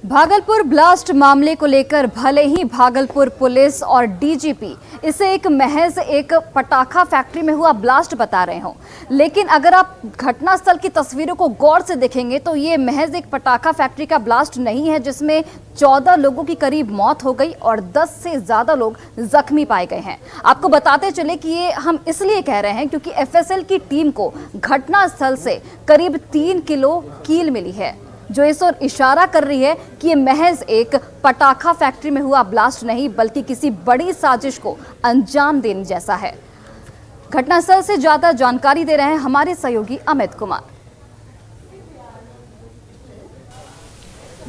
Bhagalpur blast मामले को लेकर भले ही भागलपुर पुलिस और डीजीपी इसे महज एक पटाखा फैक्ट्री में हुआ ब्लास्ट बता रहे हों, लेकिन अगर आप घटनास्थल की तस्वीरों को गौर से देखेंगे तो ये महज एक पटाखा फैक्ट्री का ब्लास्ट नहीं है, जिसमें 14 लोगों की करीब मौत हो गई और 10 से ज्यादा लोग जख्मी पाए गए हैं। आपको बताते चले कि ये हम इसलिए कह रहे हैं क्योंकि एफएसएल की टीम को घटनास्थल से करीब 3 किलो कील मिली है, जो इस ओर इशारा कर रही है कि ये महज एक पटाखा फैक्ट्री में हुआ ब्लास्ट नहीं बल्कि किसी बड़ी साजिश को अंजाम देने जैसा है। घटनास्थल से ज्यादा जानकारी दे रहे हैं हमारे सहयोगी अमित कुमार।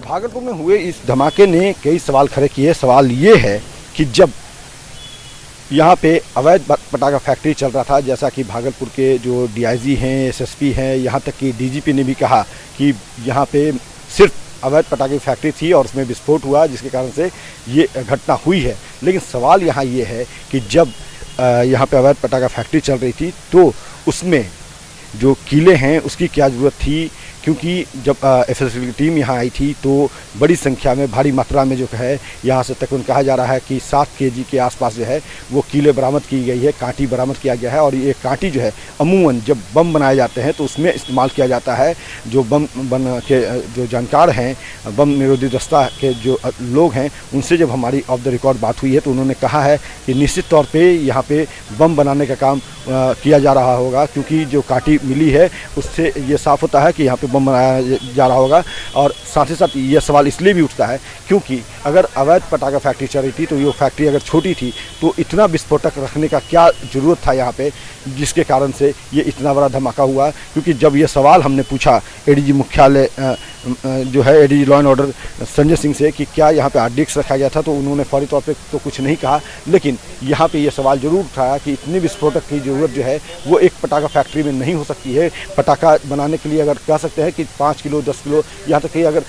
भागलपुर में हुए इस धमाके ने कई सवाल खड़े किए। सवाल ये है कि जब यहाँ पे अवैध पटाखा फैक्ट्री चल रहा था, जैसा कि भागलपुर के जो डीआईजी हैं, एसएसपी हैं, यहाँ तक कि डीजीपी ने भी कहा कि यहाँ पे सिर्फ अवैध पटाखे फैक्ट्री थी और उसमें विस्फोट हुआ जिसके कारण से ये घटना हुई है। लेकिन सवाल यहाँ ये है कि जब यहाँ पे अवैध पटाखा फैक्ट्री चल रही थी तो उसमें जो कीले हैं उसकी क्या ज़रूरत थी, क्योंकि जब एफएसएल की टीम यहाँ आई थी तो बड़ी संख्या में, भारी मात्रा में जो है यहाँ से तकरीबन कहा जा रहा है कि 7 केजी के आसपास जो है वो कीले बरामद की गई है, कांटी बरामद किया गया है। और ये कांटी जो है अमूमन जब बम बनाए जाते हैं तो उसमें इस्तेमाल किया जाता है। जो बम बन के जो जानकार हैं, बम निरोधी दस्ता के जो लोग हैं, उनसे जब हमारी ऑफ द रिकॉर्ड बात हुई है तो उन्होंने कहा है कि निश्चित तौर पर यहाँ पर बम बनाने का काम किया जा रहा होगा, क्योंकि जो कांटी मिली है उससे ये साफ होता है कि यहाँ पे बम बनाया जा रहा होगा। और साथ ही साथ ये सवाल इसलिए भी उठता है क्योंकि अगर अवैध पटाखा फैक्ट्री चल रही थी तो ये फैक्ट्री अगर छोटी थी तो इतना विस्फोटक रखने का क्या ज़रूरत था यहाँ पे, जिसके कारण से ये इतना बड़ा धमाका हुआ। क्योंकि जब ये सवाल हमने पूछा एडीजी मुख्यालय जो है ADG law and order Sanjay Singh से कि क्या यहाँ पे RDX रखा गया था, तो उन्होंने फौरी तौर पे तो कुछ नहीं कहा, लेकिन यहाँ पे ये सवाल जरूर उठाया कि इतनी विस्फोटक की ज़रूरत जो है वो एक पटाखा फैक्ट्री में नहीं हो सकती है। पटाखा बनाने के लिए अगर कह सकते हैं कि 5 किलो 10 किलो यहाँ तक कि अगर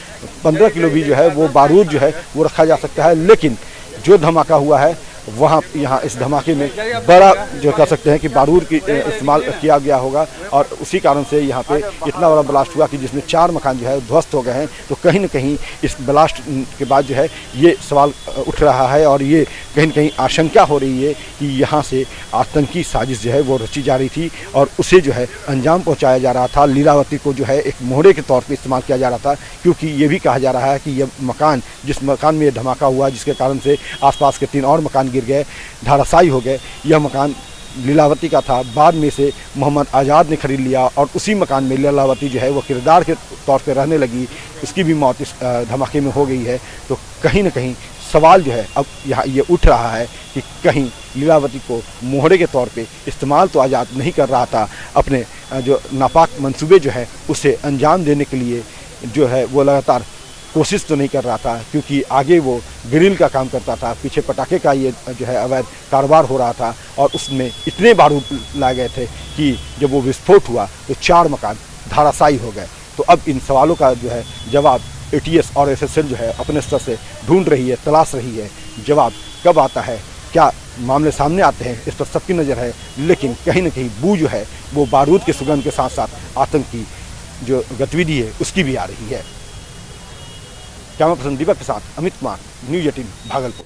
15 किलो भी जो है वो बारूद जो है वो रखा जा सकता है, लेकिन जो धमाका हुआ है वहाँ यहाँ इस धमाके में बड़ा जो कह सकते हैं कि बारूद की इस्तेमाल किया गया होगा और उसी कारण से यहाँ पे इतना बड़ा ब्लास्ट हुआ कि जिसमें 4 मकान जो है ध्वस्त हो गए हैं। तो कहीं न कहीं इस ब्लास्ट के बाद जो है ये सवाल उठ रहा है और ये कहीं न कहीं आशंका हो रही है कि यहाँ से आतंकी साजिश जो है वो रची जा रही थी और उसे जो है अंजाम पहुँचाया जा रहा था। लीलावती को जो है एक मोहरे के तौर पर इस्तेमाल किया जा रहा था, क्योंकि ये भी कहा जा रहा है कि यह मकान, जिस मकान में यह धमाका हुआ जिसके कारण से आसपास के 3 और मकान गिर गए, धराशायी हो गए, यह मकान लीलावती का था। बाद में से मोहम्मद आज़ाद ने खरीद लिया और उसी मकान में लीलावती जो है वो किरदार के तौर पे रहने लगी, उसकी भी मौत इस धमाके में हो गई है। तो कहीं ना कहीं सवाल जो है अब यहाँ ये उठ रहा है कि कहीं लीलावती को मोहरे के तौर पे इस्तेमाल तो आज़ाद नहीं कर रहा था, अपने जो नापाक मंसूबे जो है उसे अंजाम देने के लिए जो है वो लगातार कोशिश तो नहीं कर रहा था, क्योंकि आगे वो ग्रिल का काम करता था, पीछे पटाखे का ये जो है अवैध कारोबार हो रहा था और उसमें इतने बारूद लाए गए थे कि जब वो विस्फोट हुआ तो 4 मकान धराशायी हो गए। तो अब इन सवालों का जो है जवाब ATS और एफएसएल जो है अपने स्तर से ढूंढ रही है, तलाश रही है। जवाब कब आता है, क्या मामले सामने आते हैं, इस पर सबकी नज़र है, लेकिन कहीं ना कहीं बू जो है वो बारूद के सुगंध के साथ साथ आतंक की जो गतिविधि है उसकी भी आ रही है। कैमरा पर्सन दीपक के साथ अमित कुमार, न्यूज़ 18 भागलपुर।